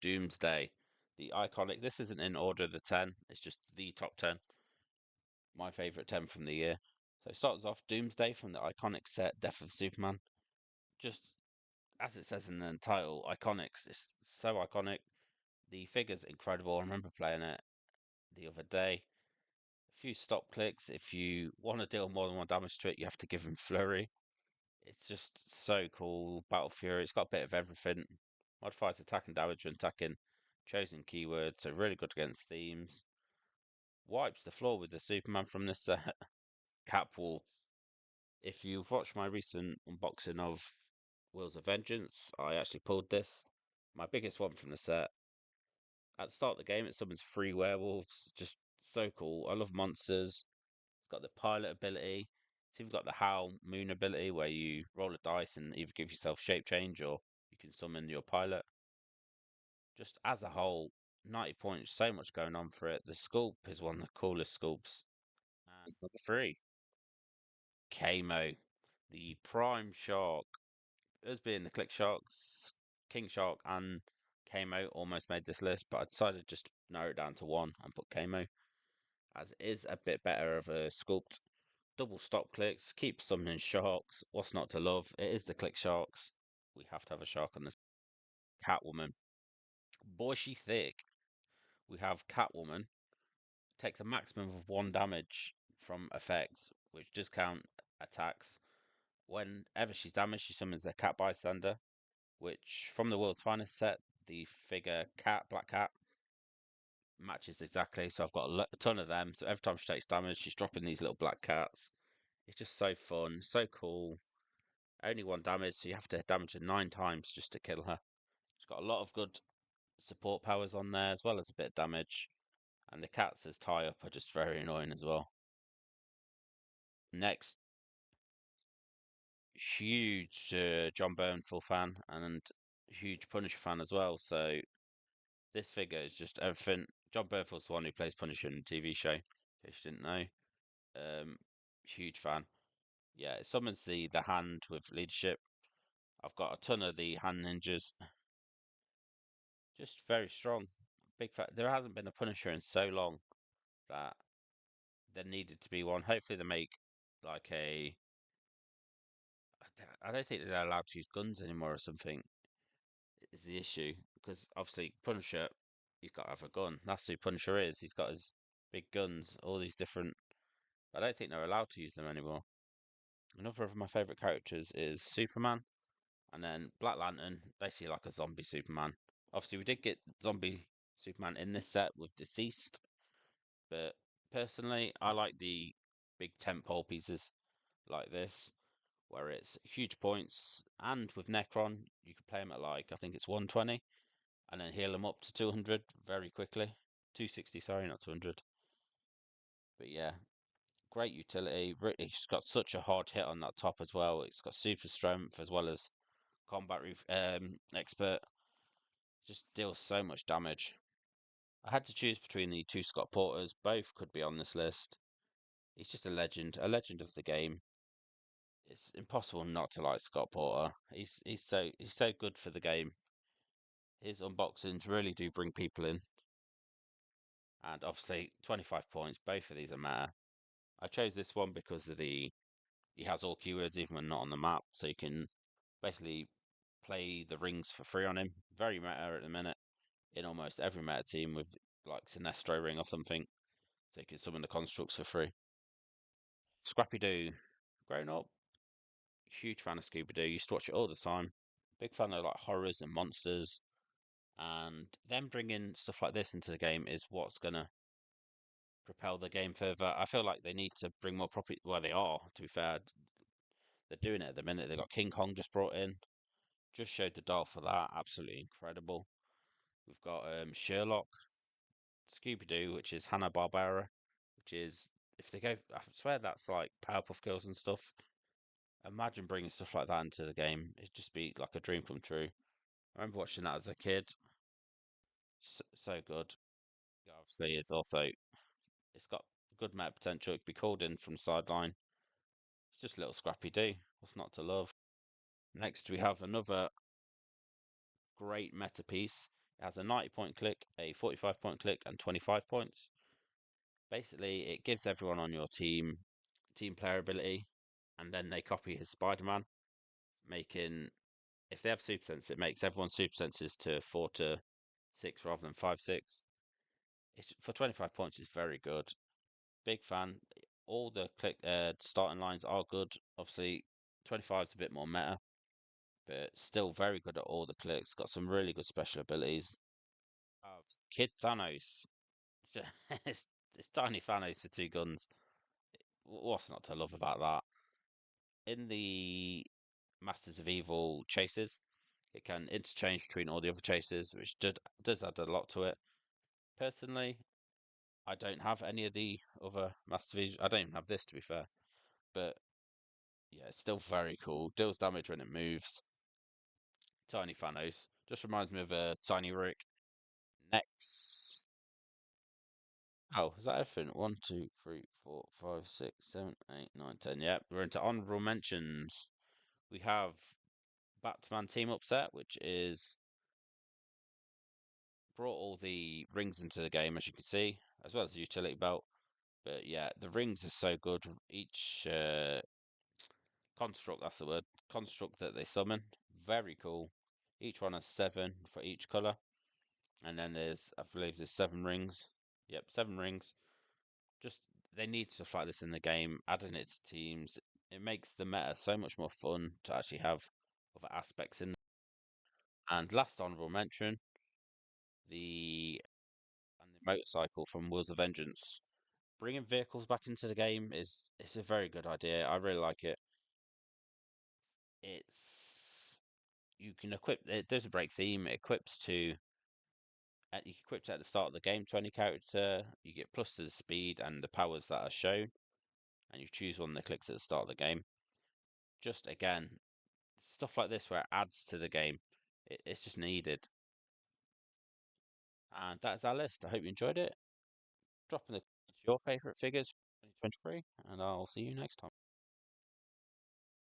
Doomsday, the iconic. This isn't in order of the 10, it's just the top 10. My favourite 10 from the year. So it starts off Doomsday from the iconic set Death of Superman. Just as it says in the title, iconics. It's so iconic. The figure's incredible. I remember playing it the other day. A few stop clicks. If you want to deal more than one damage to it, you have to give him Flurry. It's just so cool. Battle Fury. It's got a bit of everything. Modifies attack and damage when attacking chosen keywords, so really good against themes. Wipes the floor with the Superman from this set. Catwalk. If you've watched my recent unboxing of Wheels of Vengeance, I actually pulled this. My biggest one from the set. At the start of the game, it summons 3 werewolves. Just so cool. I love monsters. It's got the pilot ability. It's even got the Howl Moon ability where you roll a dice and either give yourself shape change or you can summon your pilot. Just as a whole, 90 points, so much going on for it. The sculpt is one of the coolest sculpts. And number 3, Kamo, the Prime Shark. Us being the Click Sharks, King Shark and Kamo almost made this list, but I decided just to narrow it down to one and put Kamo, as it is a bit better of a sculpt. Double stop clicks, keep summoning sharks. What's not to love? It is the Click Sharks. We have to have a shark on this. Catwoman. Boy, she thick. We have Catwoman. Takes a maximum of 1 damage from effects, which discount attacks. Whenever she's damaged, she summons a Cat Bystander, which from the World's Finest set, the figure Black Cat, matches exactly. So I've got a ton of them. So every time she takes damage, she's dropping these little black cats. It's just so fun, so cool. Only 1 damage, so you have to damage her 9 times just to kill her. She's got a lot of good support powers on there, as well as a bit of damage. And the cats as tie up are just very annoying as well. Next, huge John Bernthal fan and huge Punisher fan as well. So this figure is just everything. John Berthel's the one who plays Punisher in the TV show, in case you didn't know. Huge fan. Yeah, it summons the hand with leadership. I've got a ton of the hand ninjas. Just very strong. Big fat. There hasn't been a Punisher in so long that there needed to be one. Hopefully they make like a. I don't think they're allowed to use guns anymore or something. Is the issue because obviously Punisher, he's got to have a gun. That's who Punisher is. He's got his big guns, all these different. I don't think they're allowed to use them anymore. Another of my favorite characters is Superman, and then Black Lantern, basically like a zombie Superman. Obviously, we did get zombie Superman in this set with Deceased, but personally, I like the big tentpole pieces like this, where it's huge points, and with Necron, you can play him at like I think it's 120, and then heal him up to 200 very quickly. 260, sorry, not 200. But yeah, great utility. It's got such a hard hit on that top as well. It's got super strength as well as combat expert. Just deals so much damage. I had to choose between the 2 Scott Porters. Both could be on this list. He's just a legend of the game. It's impossible not to like Scott Porter. He's so good for the game. His unboxings really do bring people in. And obviously 25 points. Both of these are meta. I chose this one because of he has all keywords even when not on the map, so you can basically play the rings for free on him. Very meta at the minute in almost every meta team with like Sinestro ring or something, so you can summon the constructs for free. Scrappy Doo, grown up, huge fan of Scooby Doo. Used to watch it all the time. Big fan of like horrors and monsters, and them bringing stuff like this into the game is what's gonna propel the game further. I feel like they need to bring more property. Well, they are. To be fair, they're doing it at the minute. They got King Kong just brought in. Just showed the doll for that. Absolutely incredible. We've got Sherlock, Scooby Doo, which is Hanna Barbera, which is if they go, I swear that's like Powerpuff Girls and stuff. Imagine bringing stuff like that into the game. It'd just be like a dream come true. I remember watching that as a kid. So good. Obviously, it's got good meta potential. It could be called in from sideline. It's just a little Scrappy Doo. What's not to love? Next, we have another great meta piece. It has a 90-point click, a 45-point click, and 25 points. Basically, it gives everyone on your team player ability, and then they copy his Spider-Man, making if they have super sense, it makes everyone's super senses to 4 to 6 rather than 5 6. It's for 25 points. It's very good. Big fan. All the click starting lines are good. Obviously, 25 is a bit more meta, but still very good at all the clicks. Got some really good special abilities. Kid Thanos. it's, it's tiny Thanos for two guns. What's not to love about that? In the Masters of Evil chases, it can interchange between all the other chases, which does add a lot to it. Personally, I don't have any of the other Masters of Evil. I don't even have this, to be fair. But yeah, it's still very cool. Deals damage when it moves. Tiny Thanos. Just reminds me of a Tiny Rick. Next. Oh, is that everything? 1, 2, 3, 4, 5, 6, 7, 8, 9, 10. Yep, we're into honorable mentions. We have Batman Team Up Set, which is brought all the rings into the game, as you can see, as well as the utility belt. But yeah, the rings are so good. Each construct, that's the word, construct that they summon, very cool. Each one has 7 for each color. And then I believe there's 7 rings. Yep, 7 rings. Just, they need stuff like this in the game, adding it to teams. It makes the meta so much more fun to actually have other aspects in. And last honorable mention, the motorcycle from Wheels of Vengeance. Bringing vehicles back into the game is it's a very good idea. I really like it. It's you can equip. It does a break theme. It equips to. You can equip it at the start of the game to any character. You get plus to the speed and the powers that are shown, and you choose one that clicks at the start of the game. Just again, stuff like this where it adds to the game. It's just needed. And that's our list. I hope you enjoyed it. Drop in the comments your favorite figures for 2023, and I'll see you next time.